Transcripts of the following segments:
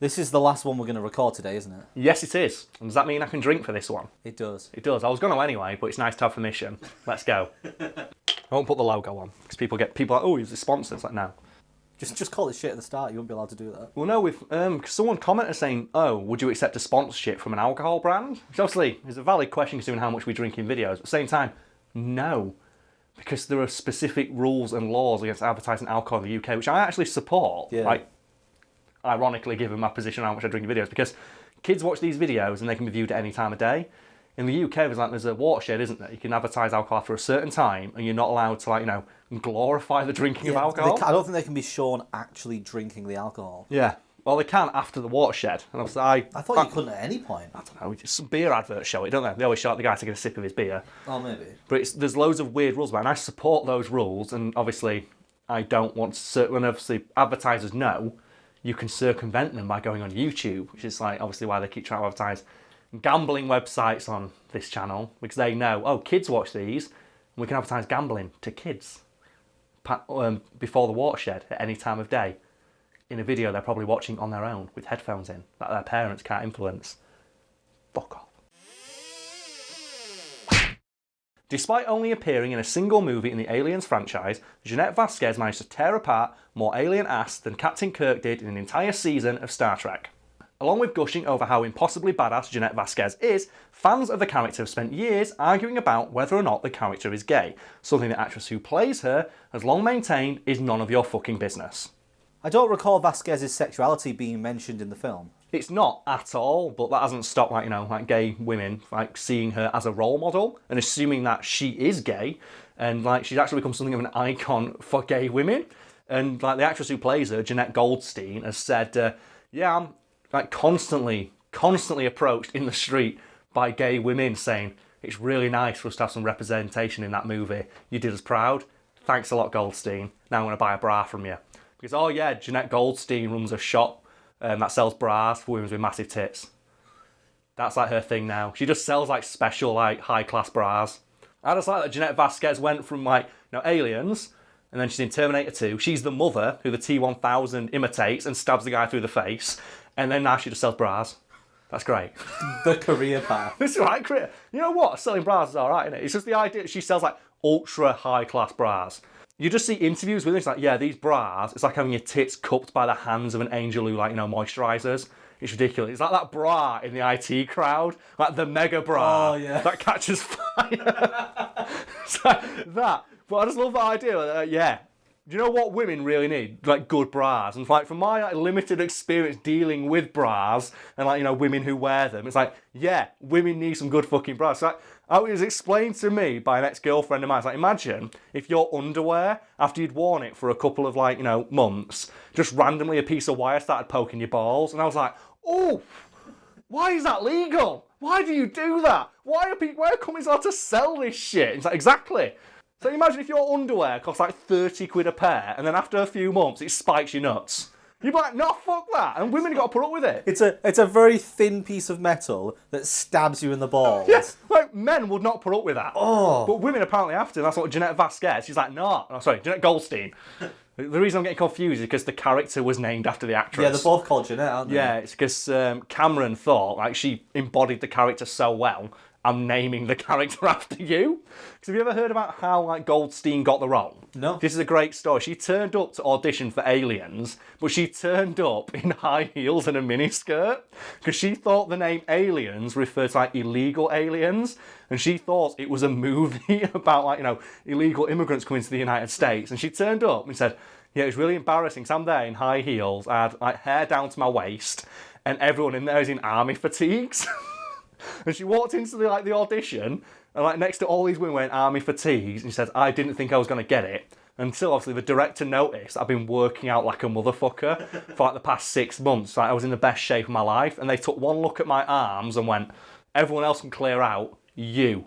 This is the last one we're going to record today, isn't it? Yes, it is. And does that mean I can drink for this one? It does. It does. I was going to anyway, but it's nice to have permission. Let's go. I won't put the logo on, because people like, oh, he's a sponsor. It's like, no. Just call it shit at the start. You won't be allowed to do that. Well, no, cause someone commented saying, oh, would you accept a sponsorship from an alcohol brand? Which obviously is a valid question considering how much we drink in videos. But at the same time, no. Because there are specific rules and laws against advertising alcohol in the UK, which I actually support. Yeah. Like, ironically, given my position on how much I drink in videos, because kids watch these videos and they can be viewed at any time of day. In the UK, there's a watershed, isn't there? You can advertise alcohol after a certain time, and you're not allowed to, glorify the drinking of alcohol. I don't think they can be shown actually drinking the alcohol. Yeah. Well, they can after the watershed. And obviously, I thought you couldn't at any point. I don't know. Some beer adverts show it, don't they? They always show the guy taking a sip of his beer. Oh, maybe. But there's loads of weird rules about it, and I support those rules, and obviously, I don't want to... When obviously advertisers know, you can circumvent them by going on YouTube, which is obviously why they keep trying to advertise gambling websites on this channel, because they know, oh, kids watch these, and we can advertise gambling to kids before the watershed at any time of day in a video they're probably watching on their own with headphones in that their parents can't influence. Fuck off. Despite only appearing in a single movie in the Aliens franchise, Jeanette Vasquez managed to tear apart more alien ass than Captain Kirk did in an entire season of Star Trek. Along with gushing over how impossibly badass Jeanette Vasquez is, fans of the character have spent years arguing about whether or not the character is gay, something the actress who plays her has long maintained is none of your fucking business. I don't recall Vasquez's sexuality being mentioned in the film. It's not at all, but that hasn't stopped gay women seeing her as a role model and assuming that she is gay, and she's actually become something of an icon for gay women. And the actress who plays her, Jeanette Goldstein, has said, yeah, I'm constantly approached in the street by gay women saying, it's really nice for us to have some representation in that movie. You did us proud. Thanks a lot, Goldstein. Now I'm going to buy a bra from you. Because, oh yeah, Jeanette Goldstein runs a shop that sells bras for women with massive tits. That's her thing now. She just sells special, high-class bras. I just like that Jeanette Vasquez went from Aliens, and then she's in Terminator 2. She's the mother who the T-1000 imitates and stabs the guy through the face. And then now she just sells bras. That's great. The career path. It's the right career. You know what? Selling bras is alright, isn't it? It's just the idea that she sells ultra high class bras. You just see interviews with her. It's yeah, these bras, it's like having your tits cupped by the hands of an angel who moisturisers. It's ridiculous. It's like that bra in the IT crowd, the mega bra that catches fire. It's like that. But I just love that idea. Yeah. Do you know what women really need? Good bras. And from my limited experience dealing with bras and women who wear them, it's yeah, women need some good fucking bras. So it was explained to me by an ex-girlfriend of mine. It's imagine if your underwear, after you'd worn it for a couple of months, just randomly a piece of wire started poking your balls. And I was like, oh, why is that legal? Why do you do that? Why are companies allowed to sell this shit? It's exactly. So imagine if your underwear costs 30 quid a pair, and then after a few months it spikes your nuts. You'd be like, no, fuck that. And women have got to put up with it. It's a very thin piece of metal that stabs you in the balls. Yes, men would not put up with that. Oh. But women apparently have to. And that's what Jeanette Vasquez, she's like, no. Oh, sorry, Jeanette Goldstein. The reason I'm getting confused is because the character was named after the actress. Yeah, they're both called Jeanette, aren't they? Yeah, it's because Cameron thought she embodied the character so well, I'm naming the character after you. Because have you ever heard about how Goldstein got the role? No. This is a great story. She turned up to audition for Aliens, but she turned up in high heels and a miniskirt because she thought the name Aliens referred to illegal aliens, and she thought it was a movie about illegal immigrants coming to the United States. And she turned up and said, yeah, it was really embarrassing. So I'm there in high heels, I had hair down to my waist, and everyone in there is in army fatigues. And she walked into the audition, and next to all these women wearing army fatigues, and she says, I didn't think I was going to get it. Until obviously the director noticed I've been working out like a motherfucker for the past 6 months. I was in the best shape of my life, and they took one look at my arms and went, everyone else can clear out, you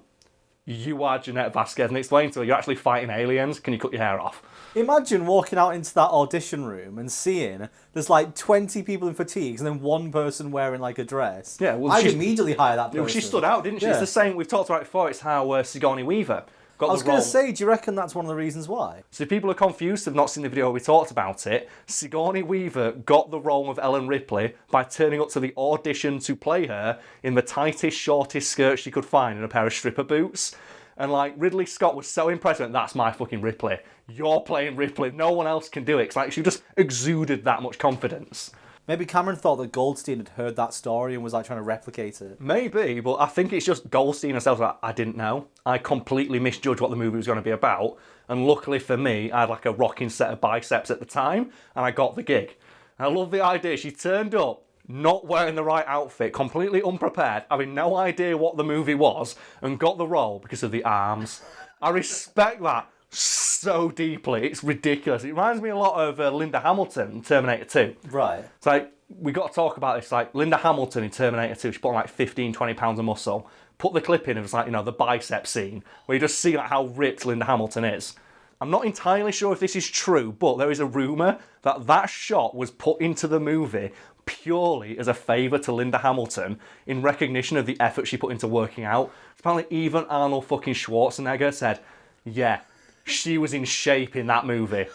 are Jeanette Vasquez, and explained to her, you're actually fighting aliens, can you cut your hair off? Imagine walking out into that audition room and seeing there's 20 people in fatigues and then one person wearing a dress. Yeah, well, I'd immediately hire that person. She stood out, didn't she? Yeah. It's the same, we've talked about it before, it's how Sigourney Weaver, got I was the going role. to say, do you reckon that's one of the reasons why? So if people are confused, have not seen the video we talked about it, Sigourney Weaver got the role of Ellen Ripley by turning up to the audition to play her in the tightest, shortest skirt she could find and a pair of stripper boots. And like Ridley Scott was so impressed, and that's my fucking Ripley. You're playing Ripley. No one else can do it. 'Cause, like she just exuded that much confidence. Maybe Cameron thought that Goldstein had heard that story and was like trying to replicate it. Maybe, but I think it's just Goldstein herself. Like, I didn't know. I completely misjudged what the movie was going to be about. And luckily for me, I had like a rocking set of biceps at the time, and I got the gig. And I love the idea. She turned up not wearing the right outfit, completely unprepared, having no idea what the movie was, and got the role because of the arms. I respect that so deeply. It's ridiculous. It reminds me a lot of Linda Hamilton in Terminator 2. Right. It's like, we got to talk about this. Like, Linda Hamilton in Terminator 2, she put on like 15, 20 pounds of muscle. Put the clip in, it was like, the bicep scene, where you just see like how ripped Linda Hamilton is. I'm not entirely sure if this is true, but there is a rumour that that shot was put into the movie purely as a favour to Linda Hamilton in recognition of the effort she put into working out. Apparently even Arnold fucking Schwarzenegger said, yeah, she was in shape in that movie.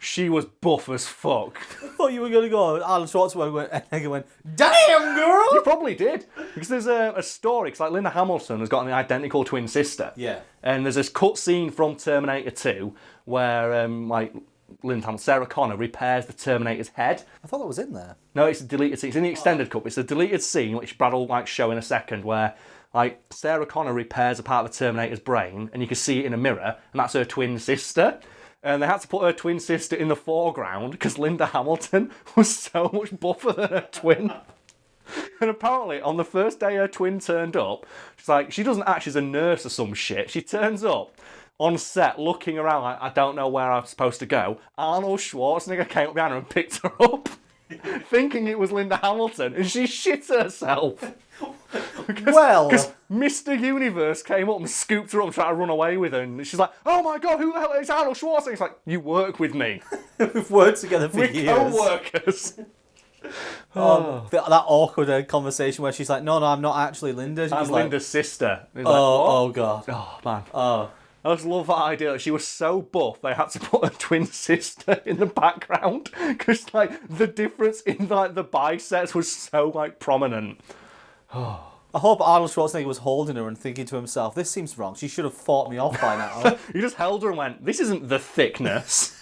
She was buff as fuck. I thought you were going to go, Arnold Schwarzenegger went, damn, girl! You probably did. Because there's a story, because like Linda Hamilton has got an identical twin sister. Yeah. And there's this cut scene from Terminator 2 where Linda Hamilton, Sarah Connor, repairs the Terminator's head. I thought that was in there. No, it's a deleted scene. It's in the extended cut. It's a deleted scene, which Brad will like show in a second, where like Sarah Connor repairs a part of the Terminator's brain, and you can see it in a mirror, and that's her twin sister. And they had to put her twin sister in the foreground because Linda Hamilton was so much buffer than her twin. And apparently, on the first day her twin turned up, she's like, she doesn't act as a nurse or some shit. She turns up on set looking around like, I don't know where I'm supposed to go. Arnold Schwarzenegger came up behind her and picked her up, thinking it was Linda Hamilton, and she shit herself. Because Mr. Universe came up and scooped her up and tried to run away with her, and she's like, oh my god, who the hell is Arnold Schwarzenegger? It's like, you work with me. We've worked together for We're years. co-workers. That awkward conversation where she's like, no, I'm not actually Linda. I'm like, Linda's sister. And he's oh god. oh, man. Oh. I just love that idea that she was so buff they had to put her twin sister in the background because like the difference in like the biceps was so like prominent. I hope Arnold Schwarzenegger was holding her and thinking to himself, this seems wrong. She should have fought me off by now. He just held her and went, this isn't the thickness.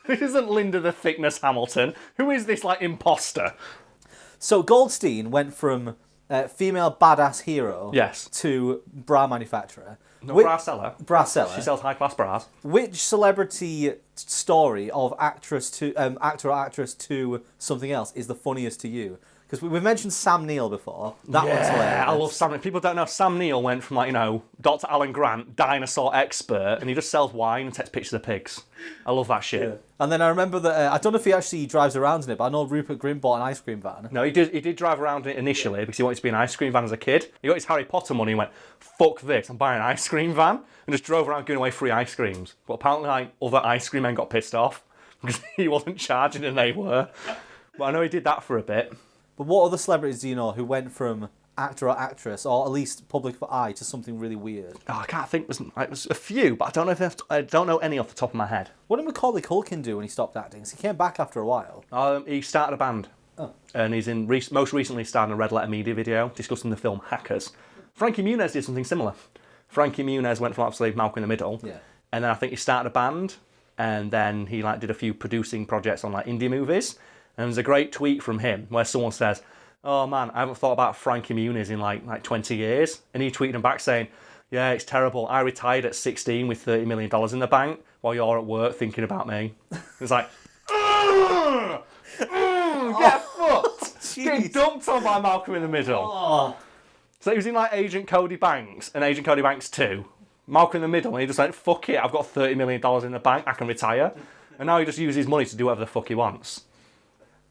This isn't Linda the Thickness Hamilton. Who is this like imposter? So Goldstein went from female badass hero Yes. to bra manufacturer. No, bra seller. Bra seller. She sells high-class bras. Which celebrity story of actor or actress to something else is the funniest to you? Because we've mentioned Sam Neill before. That one's hilarious. I love Sam Neill. People don't know Sam Neill went from like, Dr. Alan Grant, dinosaur expert, and he just sells wine and takes pictures of pigs. I love that shit. Yeah. And then I remember that, I don't know if he actually drives around in it, but I know Rupert Grint bought an ice cream van. No, he did drive around in it initially because he wanted to be an ice cream van as a kid. He got his Harry Potter money and went, fuck this, I'm buying an ice cream van, and just drove around giving away free ice creams. But apparently like other ice cream men got pissed off because he wasn't charging and they were. But I know he did that for a bit. But what other celebrities do you know who went from actor or actress, or at least public for eye, to something really weird? Oh, I can't think. There's a few, but I don't know any off the top of my head. What did Macaulay Culkin do when he stopped acting? 'Cause he came back after a while. He started a band. Oh. And he's most recently starred in a Red Letter Media video discussing the film Hackers. Frankie Muniz did something similar. Frankie Muniz went from obviously Malcolm in the Middle. Yeah. And then I think he started a band, and then he like did a few producing projects on like indie movies. And there's a great tweet from him where someone says, oh man, I haven't thought about Frankie Muniz in like 20 years. And he tweeted him back saying, yeah, it's terrible. I retired at 16 with $30 million in the bank while you're at work thinking about me. It's like, get fucked. Get dumped on by Malcolm in the Middle. Oh. So he was in like Agent Cody Banks and Agent Cody Banks 2. Malcolm in the Middle, and he just like, fuck it, I've got $30 million in the bank, I can retire. And now he just uses his money to do whatever the fuck he wants.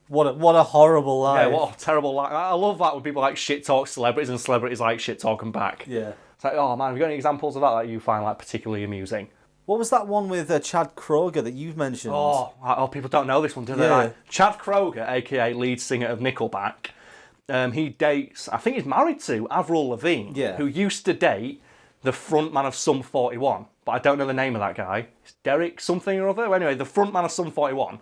What a horrible life. Yeah, what a terrible life. I love that when people like shit talk celebrities and celebrities like shit talk them back. Yeah. It's like, oh man, have you got any examples of that you find like particularly amusing? What was that one with Chad Kroeger that you've mentioned? Oh, people don't know this one, do they? Yeah. Like, Chad Kroeger, aka lead singer of Nickelback, he dates, I think he's married to Avril Lavigne, Yeah. who used to date the front man of Sum 41, but I don't know the name of that guy. It's Derek something or other. Anyway, the front man of Sum 41.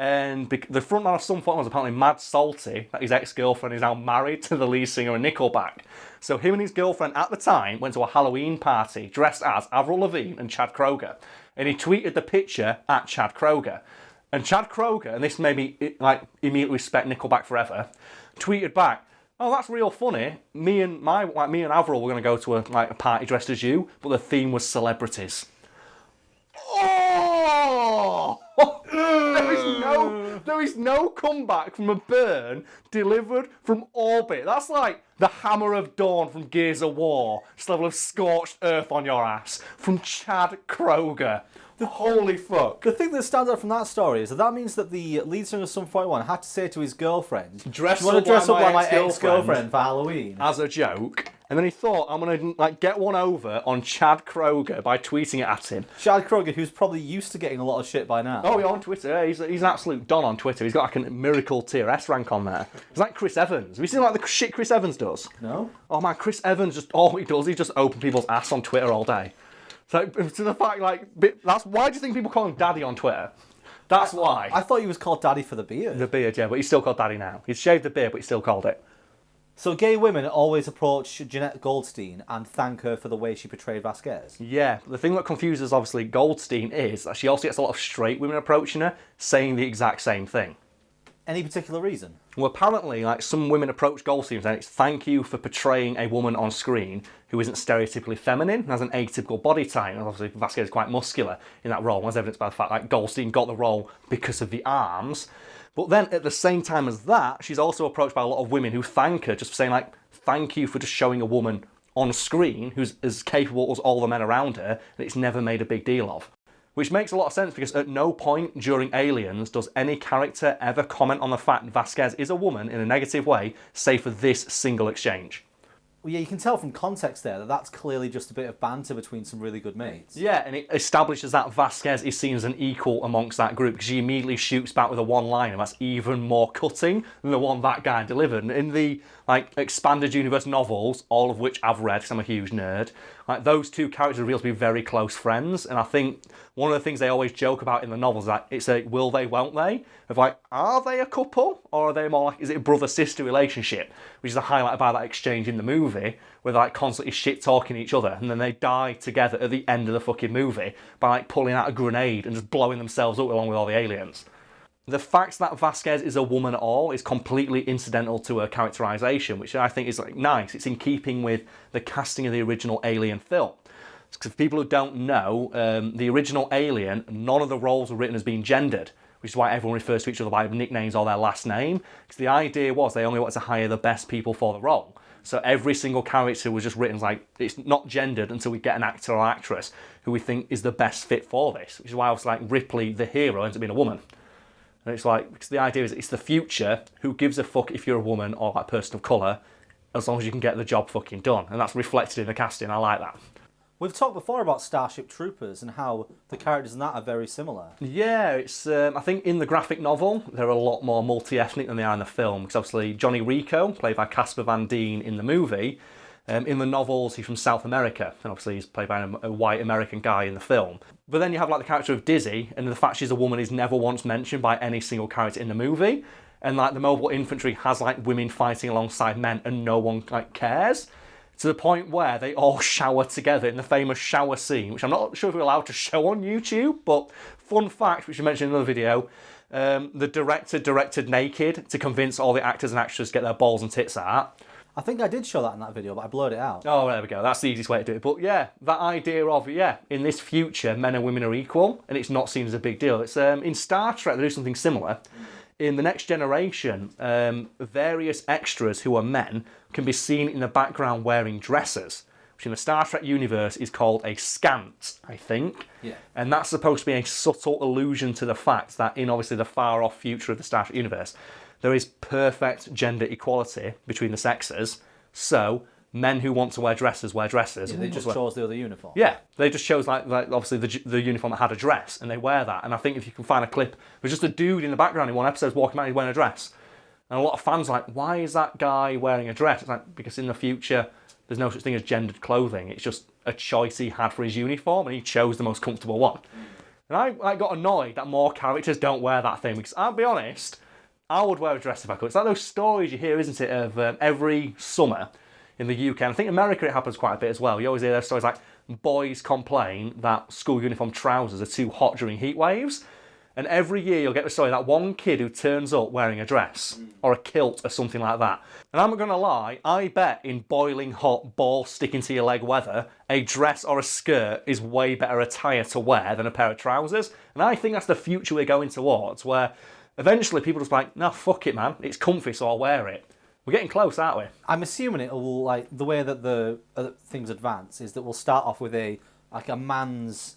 And the front man of Sum 41 was apparently mad salty that his ex-girlfriend is now married to the lead singer of Nickelback. So him and his girlfriend at the time went to a Halloween party dressed as Avril Lavigne and Chad Kroeger. And he tweeted the picture at Chad Kroeger. And Chad Kroeger, and this made me immediately respect Nickelback forever, tweeted back, "Oh, that's real funny. Me and Avril were going to go to a party dressed as you, but the theme was celebrities." Oh! There is no comeback from a burn delivered from orbit. That's like the hammer of dawn from Gears of War. Just level of scorched earth on your ass from Chad Kroeger. Holy fuck. The thing that stands out from that story is that means that the lead singer of Sum 41 had to say to his girlfriend, "Do you want to dress up like my ex-girlfriend for Halloween?" As a joke. And then he thought, I'm going to get one over on Chad Kroeger by tweeting it at him. Chad Kroeger, who's probably used to getting a lot of shit by now. Oh, yeah, on Twitter. Yeah, he's an absolute don on Twitter. He's got like a miracle tier S rank on there. He's like Chris Evans. Have you seen like the shit Chris Evans does? No. Oh man, Chris Evans, just all he does, he just open people's ass on Twitter all day. So to the fact, that's why do you think people call him Daddy on Twitter? That's why. I thought he was called Daddy for the beard. The beard, yeah, but he's still called Daddy now. He's shaved the beard, but he's still called it. So gay women always approach Jeanette Goldstein and thank her for the way she portrayed Vasquez. Yeah, the thing that confuses, obviously, Goldstein is that she also gets a lot of straight women approaching her, saying the exact same thing. Any particular reason? Well, apparently, some women approach Goldstein saying, "Thank you for portraying a woman on screen who isn't stereotypically feminine and has an atypical body type." And obviously, Vasquez is quite muscular in that role, as evidenced by the fact that Goldstein got the role because of the arms. But then, at the same time as that, she's also approached by a lot of women who thank her just for saying, "Thank you for just showing a woman on screen who's as capable as all the men around her, and it's never made a big deal of." Which makes a lot of sense because at no point during Aliens does any character ever comment on the fact Vasquez is a woman in a negative way, save for this single exchange. Well, yeah, you can tell from context there that that's clearly just a bit of banter between some really good mates. Yeah, and it establishes that Vasquez is seen as an equal amongst that group because she immediately shoots back with a one-liner that's even more cutting than the one that guy delivered. And in the expanded universe novels, all of which I've read because I'm a huge nerd, those two characters are revealed to be very close friends. And I think one of the things they always joke about in the novels is that it's a will they, won't they? Of are they a couple? Or are they more is it a brother-sister relationship? Which is highlighted by that exchange in the movie where they're constantly shit-talking each other and then they die together at the end of the fucking movie by pulling out a grenade and just blowing themselves up along with all the aliens. The fact that Vasquez is a woman at all is completely incidental to her characterization, which I think is nice. It's in keeping with the casting of the original Alien film. Because for people who don't know, the original Alien, none of the roles were written as being gendered, which is why everyone refers to each other by nicknames or their last name. Because the idea was they only wanted to hire the best people for the role. So every single character was just written it's not gendered until we get an actor or actress who we think is the best fit for this. Which is why I was Ripley, the hero, ends up being a woman. And it's because the idea is it's the future. Who gives a fuck if you're a woman or a person of colour, as long as you can get the job fucking done. And that's reflected in the casting. I like that. We've talked before about Starship Troopers and how the characters in that are very similar. Yeah, it's. I think in the graphic novel, they're a lot more multi-ethnic than they are in the film. Because obviously Johnny Rico, played by Casper Van Dien in the movie, in the novels he's from South America. And obviously he's played by a white American guy in the film. But then you have the character of Dizzy, and the fact she's a woman is never once mentioned by any single character in the movie. And the mobile infantry has women fighting alongside men and no one cares. To the point where they all shower together in the famous shower scene, which I'm not sure if we're allowed to show on YouTube, but fun fact, which we mentioned in another video, the director directed naked to convince all the actors and actresses to get their balls and tits out. I think I did show that in that video, but I blurred it out. Oh, there we go. That's the easiest way to do it. But yeah, that idea of, in this future, men and women are equal, and it's not seen as a big deal. It's in Star Trek, they do something similar. In The Next Generation, various extras who are men can be seen in the background wearing dresses, which in the Star Trek universe is called a scant, I think. Yeah. And that's supposed to be a subtle allusion to the fact that in obviously the far-off future of the Star Trek universe, there is perfect gender equality between the sexes. So men who want to wear dresses wear dresses. Yeah, they just chose the other uniform. Yeah, they just chose obviously the uniform that had a dress, and they wear that. And I think if you can find a clip, there's just a dude in the background in one episode walking around, he's wearing a dress. And a lot of fans are why is that guy wearing a dress? It's because in the future, there's no such thing as gendered clothing. It's just a choice he had for his uniform, and he chose the most comfortable one. And I got annoyed that more characters don't wear that thing, because I'll be honest, I would wear a dress if I could. It's like those stories you hear, isn't it, of every summer in the UK. And I think in America it happens quite a bit as well. You always hear those stories like boys complain that school uniform trousers are too hot during heat waves. And every year you'll get the story of that one kid who turns up wearing a dress or a kilt or something like that. And I'm not going to lie, I bet in boiling hot, ball sticking to your leg weather, a dress or a skirt is way better attire to wear than a pair of trousers. And I think that's the future we're going towards, where eventually people just like, no, fuck it, man. It's comfy, so I'll wear it. We're getting close, aren't we? I'm assuming it will, like, the way that the things advance is that we'll start off with a man's,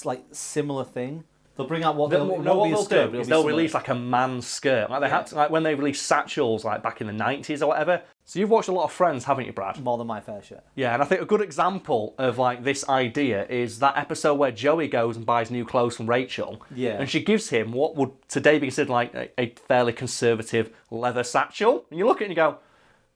like, similar thing. They'll bring out what they'll do is they'll release like a man's skirt. Like they had to, like when they released satchels like back in the 90s or whatever. So you've watched a lot of Friends, haven't you, Brad? More than my fair share. Yeah, and I think a good example of like this idea is that episode where Joey goes and buys new clothes from Rachel. Yeah. And she gives him what would today be considered like a fairly conservative leather satchel. And you look at it and you go,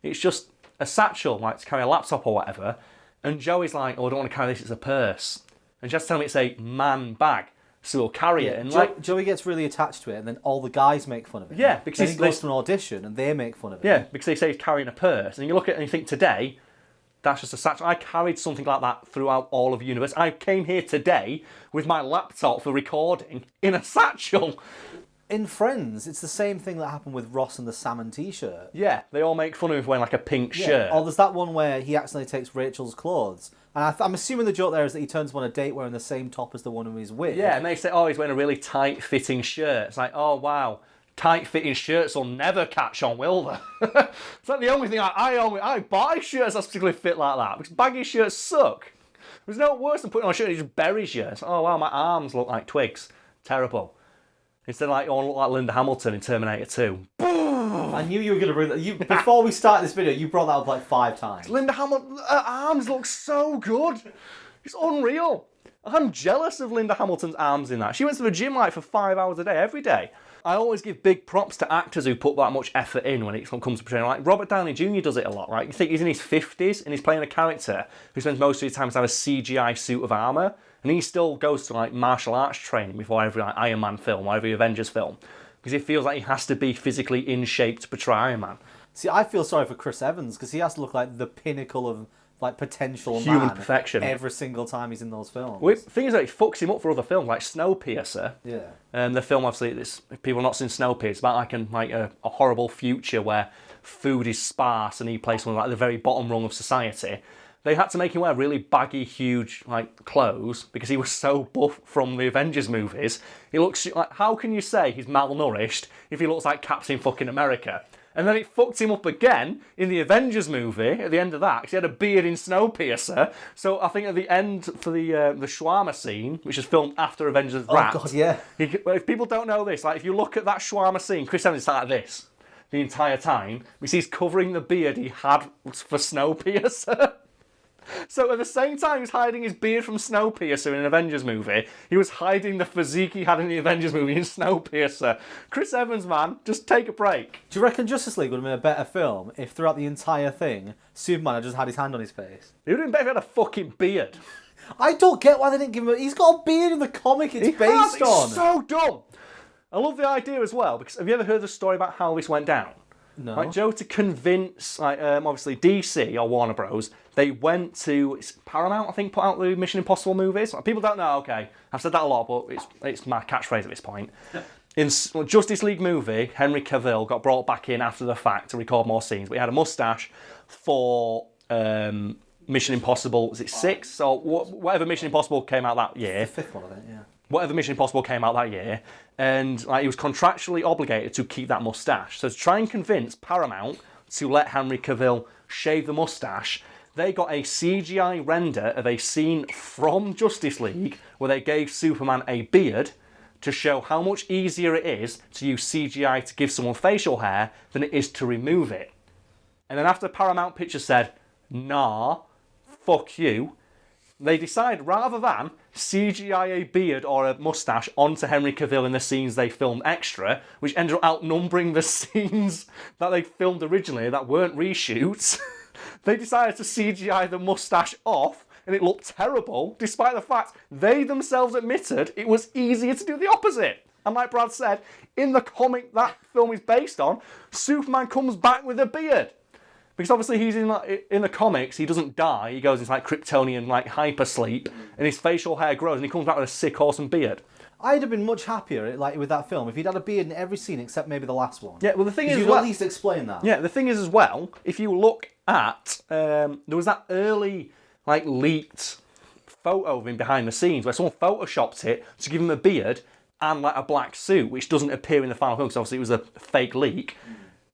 it's just a satchel, like to carry a laptop or whatever. And Joey's like, oh, I don't want to carry this, it's a purse. And she has to tell me it's a man bag. So he'll carry it. And Joey gets really attached to it, and then all the guys make fun of it. Yeah, because then he goes to an audition, and they make fun of it. Yeah, because they say he's carrying a purse. And you look at it and you think, today, that's just a satchel. I carried something like that throughout all of university. I came here today with my laptop for recording in a satchel. In Friends, it's the same thing that happened with Ross and the salmon t-shirt. Yeah, they all make fun of him wearing like a pink shirt. Or there's that one where he accidentally takes Rachel's clothes. And I'm assuming the joke there is that he turns up on a date wearing the same top as the one who he's with. Yeah, and they say, oh, he's wearing a really tight-fitting shirt. It's like, oh, wow, tight-fitting shirts will never catch on, will they? It's like the only thing I buy shirts that particularly fit like that, because baggy shirts suck. There's no worse than putting on a shirt that just buries you. It's like, oh, wow, my arms look like twigs. Terrible. Instead of like, oh, I look like Linda Hamilton in Terminator 2. I knew you were going to bring that. Before we started this video, you brought that up like 5 times. Linda Hamilton, her arms look so good. It's unreal. I'm jealous of Linda Hamilton's arms in that. She went to the gym like for 5 hours a day, every day. I always give big props to actors who put that much effort in when it comes to portraying. Like Robert Downey Jr. does it a lot, right? You think he's in his 50s and he's playing a character who spends most of his time to have a CGI suit of armour, and he still goes to like martial arts training before every like Iron Man film or every Avengers film, because he feels like he has to be physically in shape to portray Iron Man. See, I feel sorry for Chris Evans because he has to look like the pinnacle of like potential human man perfection every single time he's in those films. Well, the thing is that it fucks him up for other films like Snowpiercer. Yeah. The film, obviously, if people have not seen Snowpiercer, it's about like a horrible future where food is sparse and he plays someone like the very bottom rung of society. They had to make him wear really baggy, huge like clothes because he was so buff from the Avengers movies. He looks like, how can you say he's malnourished if he looks like Captain fucking America? And then it fucked him up again in the Avengers movie at the end of that because he had a beard in Snowpiercer. So I think at the end for the shawarma scene, which is filmed after Avengers wrapped. Oh God, yeah. If people don't know this, like if you look at that shawarma scene, Chris Evans is like this the entire time because he's covering the beard he had for Snowpiercer. So at the same time he's hiding his beard from Snowpiercer in an Avengers movie, he was hiding the physique he had in the Avengers movie in Snowpiercer. Chris Evans, man, just take a break. Do you reckon Justice League would have been a better film if throughout the entire thing, Superman had just had his hand on his face? It would have been better if he had a fucking beard. I don't get why they didn't give him He's got a beard in the comic it's based on. It's so dumb. I love the idea as well, because have you ever heard the story about how this went down? No. Like Joe, to convince, obviously DC or Warner Bros, they went to Paramount, I think, put out the Mission Impossible movies. Like, people don't know. Okay, I've said that a lot, but it's my catchphrase at this point. In Justice League movie, Henry Cavill got brought back in after the fact to record more scenes, but he had a mustache for Mission Impossible. Was it 6 or whatever Mission Impossible came out that year? The 5th one, I think. Yeah. Whatever Mission Impossible came out that year, and like he was contractually obligated to keep that mustache. So to try and convince Paramount to let Henry Cavill shave the mustache, they got a CGI render of a scene from Justice League where they gave Superman a beard to show how much easier it is to use CGI to give someone facial hair than it is to remove it. And then after Paramount Pictures said, nah, fuck you, they decide rather than CGI a beard or a mustache onto Henry Cavill in the scenes they filmed extra, which ended up outnumbering the scenes that they filmed originally that weren't reshoots, They decided to CGI the mustache off, and it looked terrible, despite the fact they themselves admitted it was easier to do the opposite. And like Brad said, in the comic that film is based on, Superman comes back with a beard. Because obviously he's in the comics, he doesn't die, he goes into like Kryptonian like hypersleep, and his facial hair grows, and he comes back with a sick, awesome beard. I'd have been much happier like with that film if he'd had a beard in every scene except maybe the last one. Yeah, well the thing is, you'd at least explain that. Yeah, the thing is as well, if you look at there was that early like leaked photo of him behind the scenes where someone photoshopped it to give him a beard and like a black suit, which doesn't appear in the final film because obviously it was a fake leak,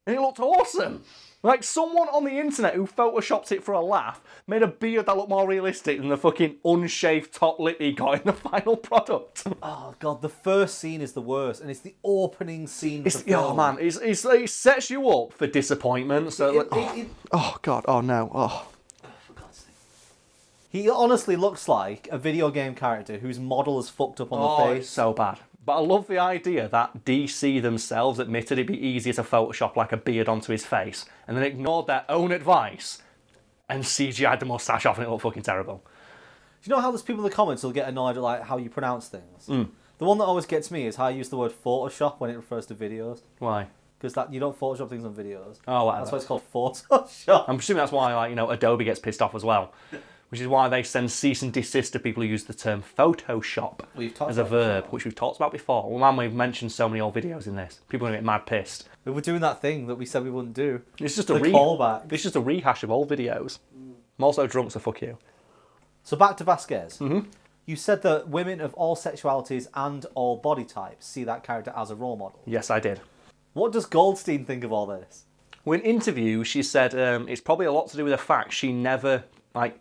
and it looked awesome. Like, someone on the internet who photoshopped it for a laugh made a beard that looked more realistic than the fucking unshaved top lip he got in the final product. Oh, God, the first scene is the worst, and it's the opening scene of the film. Oh, man, it sets you up for disappointment. So, oh, God, oh, no, oh. For God's sake. He honestly looks like a video game character whose model is fucked up on the face. It's so bad. But I love the idea that DC themselves admitted it'd be easier to Photoshop like a beard onto his face, and then ignored their own advice and CGI'd the mustache off, and it looked fucking terrible. Do you know how there's people in the comments who'll get annoyed at like how you pronounce things? The one that always gets me is how I use the word Photoshop when it refers to videos. Why? Because you don't Photoshop things on videos. Oh, whatever. That's why it's called Photoshop. I'm assuming that's why Adobe gets pissed off as well. Which is why they send cease and desist to people who use the term Photoshop as a verb, which we've talked about before. Well, man, we've mentioned so many old videos in this. People are going to get mad pissed. We were doing that thing that we said we wouldn't do. It's just a callback. It's just a rehash of old videos. I'm also drunk, so fuck you. So back to Vasquez. You said that women of all sexualities and all body types see that character as a role model. Yes, I did. What does Goldstein think of all this? Well, in interviews, she said it's probably a lot to do with the fact she never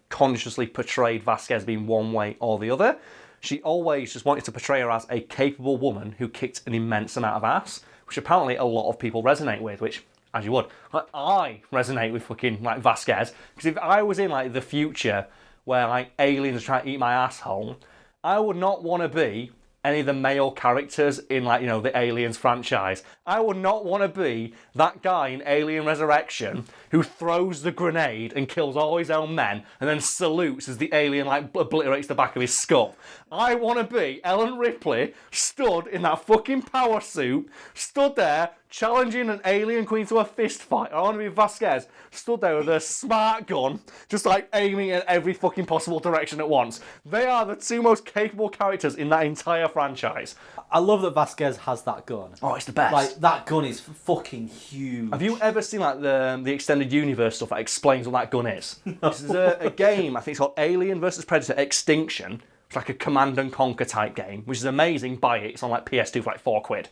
consciously portrayed Vasquez being one way or the other. She always just wanted to portray her as a capable woman who kicked an immense amount of ass, which apparently a lot of people resonate with, which, as you would. I resonate with fucking Vasquez, because if I was in the future where aliens are trying to eat my asshole, I would not want to be any of the male characters in the Aliens franchise. I would not want to be that guy in Alien Resurrection who throws the grenade and kills all his own men and then salutes as the alien obliterates the back of his skull. I want to be Ellen Ripley stood in that fucking power suit, stood there challenging an alien queen to a fist fight. I want to be Vasquez, stood there with a smart gun, just aiming in every fucking possible direction at once. They are the two most capable characters in that entire franchise. I love that Vasquez has that gun. Oh, it's the best. That gun is fucking huge. Have you ever seen the extended universe stuff that explains what that gun is? No. This is a game, I think it's called Alien vs Predator Extinction. It's like a Command and Conquer type game, which is amazing. Buy it. It's on PS2 for £4.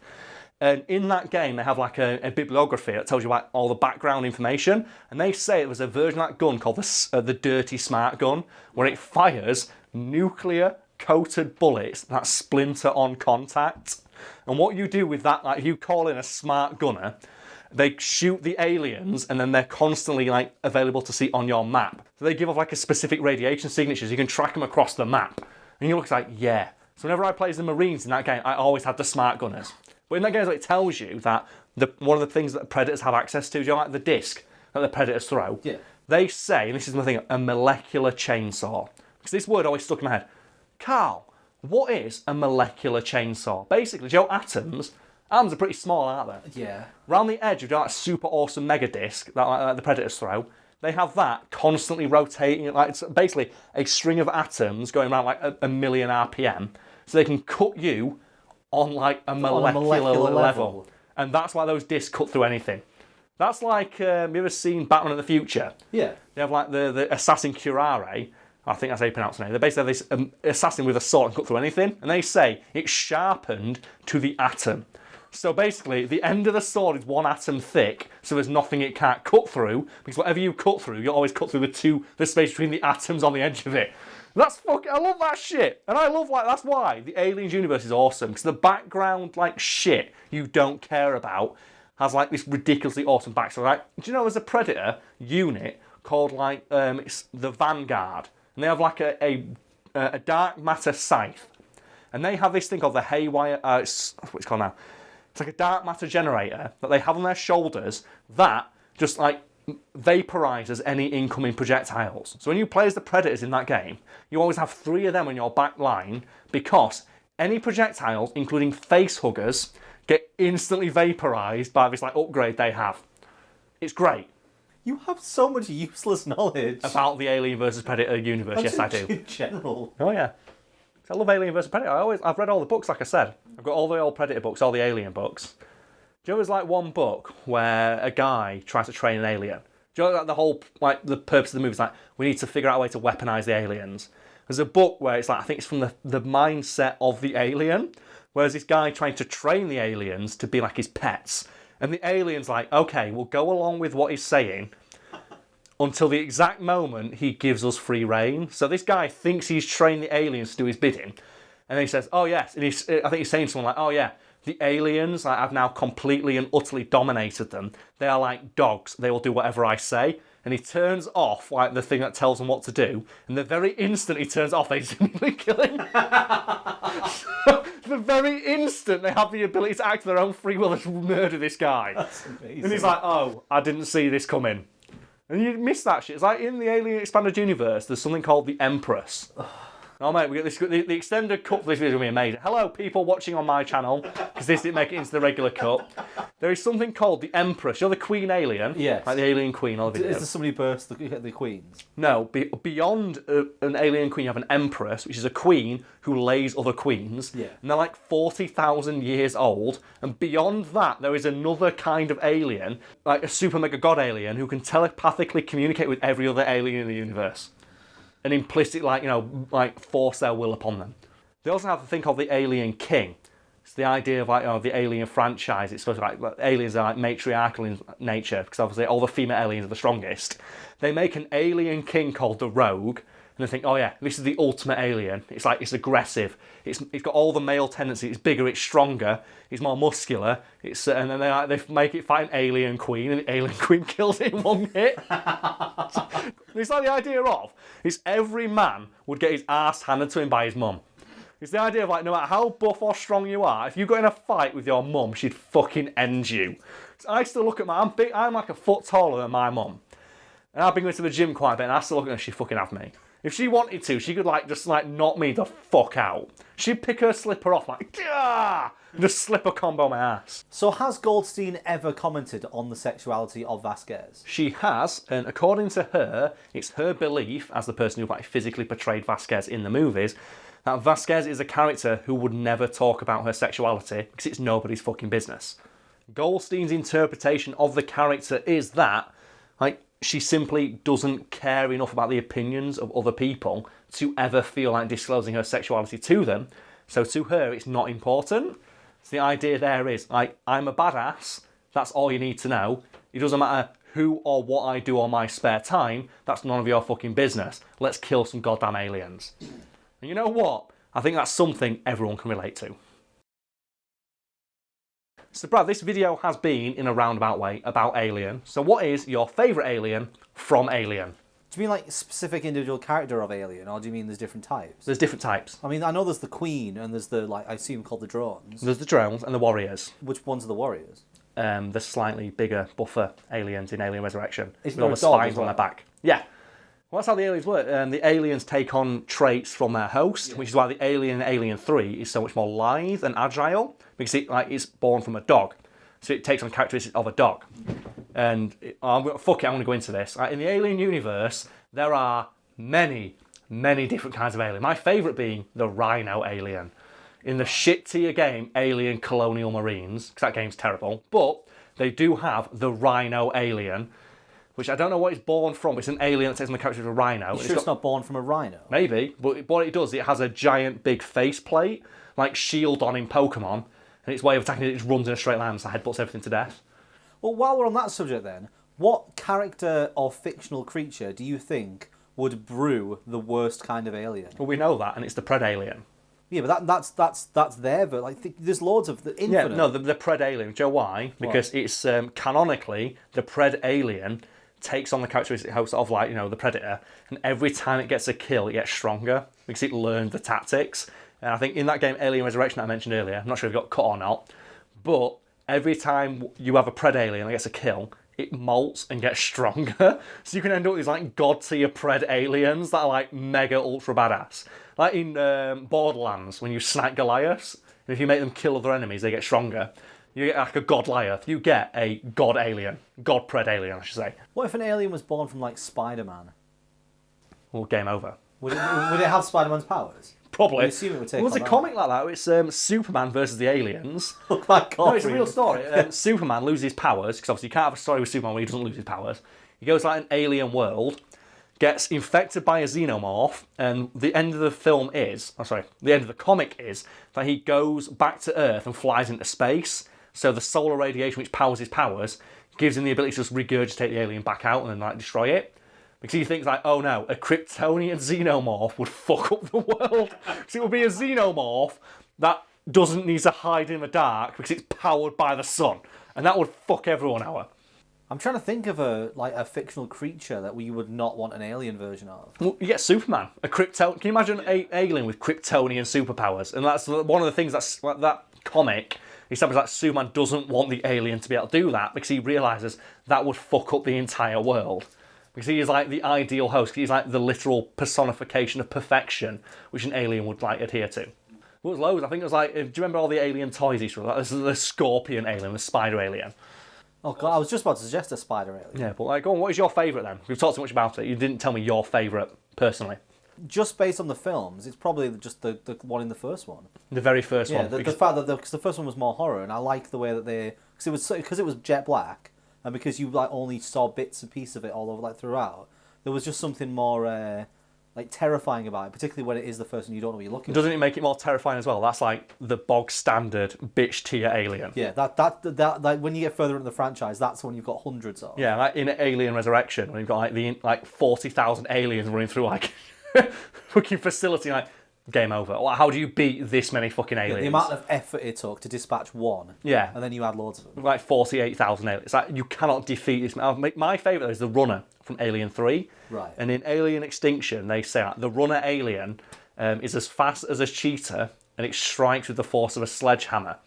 And in that game, they have a bibliography that tells you all the background information. And they say it was a version of that gun called the Dirty Smart Gun, where it fires nuclear-coated bullets that splinter on contact. And what you do with that, if you call in a smart gunner, they shoot the aliens, and then they're constantly available to see on your map. So they give off a specific radiation signature, so you can track them across the map. And you look yeah. So whenever I play as the Marines in that game, I always had the smart gunners. But in that game, it tells you that one of the things that the Predators have access to, the disc that the Predators throw, yeah. They say, and this is the thing, a molecular chainsaw. Because this word always stuck in my head. Karl, what is a molecular chainsaw? Basically, atoms are pretty small, aren't they? Yeah. Around the edge of that super awesome mega disc that the Predators throw, they have that constantly rotating. It's basically a string of atoms going around a million RPM, so they can cut you on a molecular level. And that's why those discs cut through anything. That's have you ever seen Batman of the Future? Yeah. They have the assassin Curare. I think that's how you pronounce the name. They basically have this assassin with a sword and cut through anything, and they say it's sharpened to the atom. So basically, the end of the sword is one atom thick, so there's nothing it can't cut through, because whatever you cut through, you always cut through the space between the atoms on the edge of it. I love that shit. And I love, that's why the Aliens universe is awesome, because the background, shit you don't care about has, this ridiculously awesome backstory. Do you know there's a Predator unit called, it's the Vanguard, and they have, a dark matter scythe, and they have this thing called the Haywire, what's it called now? It's a dark matter generator that they have on their shoulders that just vaporizes any incoming projectiles. So when you play as the Predators in that game, you always have 3 of them in your back line because any projectiles, including face huggers, get instantly vaporized by this upgrade they have. It's great. You have so much useless knowledge About the Alien vs Predator universe, yes I do. In general. Oh yeah. I love Alien vs Predator. I've read all the books, like I said. I've got all the old Predator books, all the Alien books. Do you know there's one book where a guy tries to train an alien? Do you know the whole, the purpose of the movie is we need to figure out a way to weaponize the aliens. There's a book where it's I think it's from the mindset of the alien, whereas this guy trying to train the aliens to be like his pets. And the alien's okay, we'll go along with what he's saying until the exact moment he gives us free reign. So this guy thinks he's trained the aliens to do his bidding. And then he says, oh yes, and I think he's saying something oh yeah, the aliens, I've now completely and utterly dominated them. They are like dogs. They will do whatever I say. And he turns off the thing that tells them what to do. And the very instant he turns off, they immediately kill him. So, the very instant they have the ability to act of their own free will to murder this guy. That's amazing. And he's oh, I didn't see this coming. And you miss that shit. It's in the Alien Expanded Universe, there's something called the Empress. Oh mate, we get this. The extended cut for this video is going to be amazing. Hello, people watching on my channel, because this didn't make it into the regular cut. There is something called the Empress. You're the Queen Alien. Yes. Like the Alien Queen. All the videos. Is there somebody burst the queens? No, beyond an Alien Queen, you have an Empress, which is a queen who lays other queens. Yeah. And they're 40,000 years old. And beyond that, there is another kind of alien, like a super mega god alien, who can telepathically communicate with every other alien in the universe. And implicit, force their will upon them. They also have a thing called the Alien King. It's the idea of the Alien franchise. It's supposed to aliens are matriarchal in nature because obviously all the female aliens are the strongest. They make an Alien King called the Rogue, and they think, oh yeah, this is the ultimate alien. It's aggressive. It's got all the male tendencies. It's bigger. It's stronger. It's more muscular. And then they make it fight an Alien Queen, and the Alien Queen kills it in one hit. It's the idea of every man would get his arse handed to him by his mum. It's the idea of no matter how buff or strong you are, if you got in a fight with your mum, she'd fucking end you. So I still look at I'm like a foot taller than my mum. And I've been going to the gym quite a bit, and I still look at her, she'd fucking have me. If she wanted to, she could just knock me the fuck out. She'd pick her slipper off Gah! And just slip a combo my ass. So has Goldstein ever commented on the sexuality of Vasquez? She has, and according to her, it's her belief, as the person who physically portrayed Vasquez in the movies, that Vasquez is a character who would never talk about her sexuality because it's nobody's fucking business. Goldstein's interpretation of the character is that, she simply doesn't care enough about the opinions of other people to ever feel like disclosing her sexuality to them. So to her, it's not important. So the idea there is, I'm a badass. That's all you need to know. It doesn't matter who or what I do on my spare time. That's none of your fucking business. Let's kill some goddamn aliens. And you know what? I think that's something everyone can relate to. So Brad, this video has been, in a roundabout way, about Alien. So what is your favourite alien from Alien? Do you mean specific individual character of Alien, or do you mean there's different types? There's different types. I mean, I know there's the Queen, and there's the, I assume called the drones. There's the drones and the warriors. Which ones are the warriors? The slightly bigger, buffer aliens in Alien Resurrection. It's with all not the a dog spines as on well? their back. Yeah. Well, that's how the aliens work. The aliens take on traits from their host, which is why the alien in Alien 3 is so much more lithe and agile, because it's born from a dog. So it takes on characteristics of a dog. And I'm going to go into this. In the Alien universe, there are many, many different kinds of alien. My favourite being the Rhino alien. In the shit tier game, Alien Colonial Marines, because that game's terrible, but they do have the Rhino alien, which I don't know what it's born from. It's an alien that takes on the character of a rhino. You sure it's not born from a rhino? Maybe, but what it does, it has a giant big face plate, like Shieldon in Pokemon, and its way of attacking it just runs in a straight line, so headbutts everything to death. Well, while we're on that subject then, what character or fictional creature do you think would brew the worst kind of alien? Well, we know that, and it's the Pred alien. Yeah, but that's there, but there's loads of the infinite. Yeah, no, the Pred alien. Do you know why? Because it's canonically the Pred alien takes on the characteristic host of the Predator, and every time it gets a kill, it gets stronger because it learned the tactics. And I think in that game, Alien Resurrection that I mentioned earlier, I'm not sure if it got cut or not, but every time you have a Pred alien that gets a kill, it molts and gets stronger. So you can end up with these like god tier pred aliens that are like mega ultra badass. Like in Borderlands, when you snipe Goliaths, and if you make them kill other enemies, they get stronger. You get like a god Goliath, you get a god alien. God pred alien, I should say. What if an alien was born from like Spider-Man? Well, game over. Would it have Spider-Man's powers? Probably. I assume it would take. Well, there's a comic like that. It's Superman versus the aliens. Oh my god! No, it's a real story. Superman loses his powers because obviously you can't have a story with Superman where he doesn't lose his powers. He goes to like an alien world, gets infected by a xenomorph, and the end of the comic is that he goes back to Earth and flies into space. So the solar radiation, which powers his powers, gives him the ability to just regurgitate the alien back out and then like destroy it. Because he thinks like, oh no, a Kryptonian xenomorph would fuck up the world. Because it would be a xenomorph that doesn't need to hide in the dark because it's powered by the sun. And that would fuck everyone out. I'm trying to think of a fictional creature that we would not want an alien version of. Well, you get Superman. Can you imagine an alien with Kryptonian superpowers? And that's one of the things that comic establishes that Superman doesn't want the alien to be able to do that because he realises that would fuck up the entire world. Because he is like the ideal host. He's like the literal personification of perfection, which an alien would like adhere to. It was loads. I think it was like, do you remember all the alien toys he saw? Like, this is the scorpion alien, the spider alien. Oh god, I was just about to suggest a spider alien. Yeah, but like, go on, what is your favourite then? We've talked so much about it. You didn't tell me your favourite personally. Just based on the films, it's probably just the one in the first one. The very first one. Yeah, the fact that because the first one was more horror, and I like the way that because it was jet black. And because you like only saw bits and pieces of it all over like throughout, there was just something more like terrifying about it, particularly when it is the first one you don't know what you're looking at. Doesn't it make it more terrifying as well? That's like the bog standard bitch tier alien. Yeah, that like when you get further into the franchise, that's when you've got hundreds of. Yeah, like in Alien Resurrection, when you've got like 40,000 aliens running through like fucking facility, like game over. How do you beat this many fucking aliens? The amount of effort it took to dispatch one. Yeah. And then you add loads of them. Like 48,000 aliens. It's like you cannot defeat this. My favourite is the Runner from Alien 3. Right. And in Alien Extinction, they say that the Runner alien is as fast as a cheetah and it strikes with the force of a sledgehammer.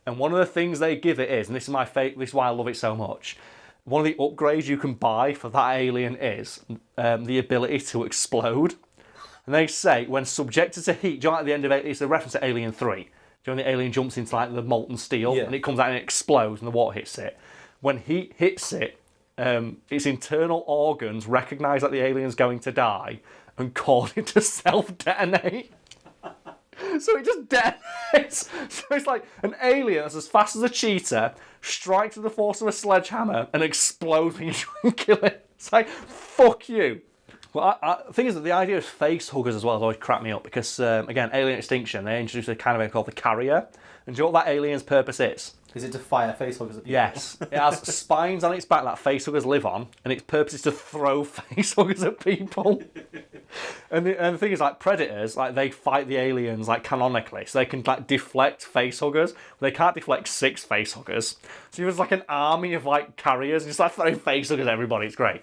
And one of the things they give it is, and this is my favourite, this is why I love it so much, one of the upgrades you can buy for that alien is the ability to explode. And they say, when subjected to heat, do you know at the end of it, it's a reference to Alien 3. Do you know when the alien jumps into like the molten steel and it comes out and it explodes and the water hits it? When heat hits it, its internal organs recognise that the alien's going to die and cause it to self-detonate. So it just detonates. So it's like an alien that's as fast as a cheetah, strikes with the force of a sledgehammer and explodes when you try and kill it. It's like, fuck you. Well, the thing is that the idea of face huggers as well has always cracked me up because, again, Alien Extinction, they introduced a kind of thing called the Carrier. And do you know what that alien's purpose is? Is it to fire face huggers at people? Yes. It has spines on its back that face huggers live on, and its purpose is to throw face huggers at people. And the thing is, like, predators, like, they fight the aliens, like, canonically. So they can, like, deflect face huggers. But they can't deflect 6 face huggers. So there's, like, an army of, like, carriers, and just, like, throwing face huggers at everybody. It's great.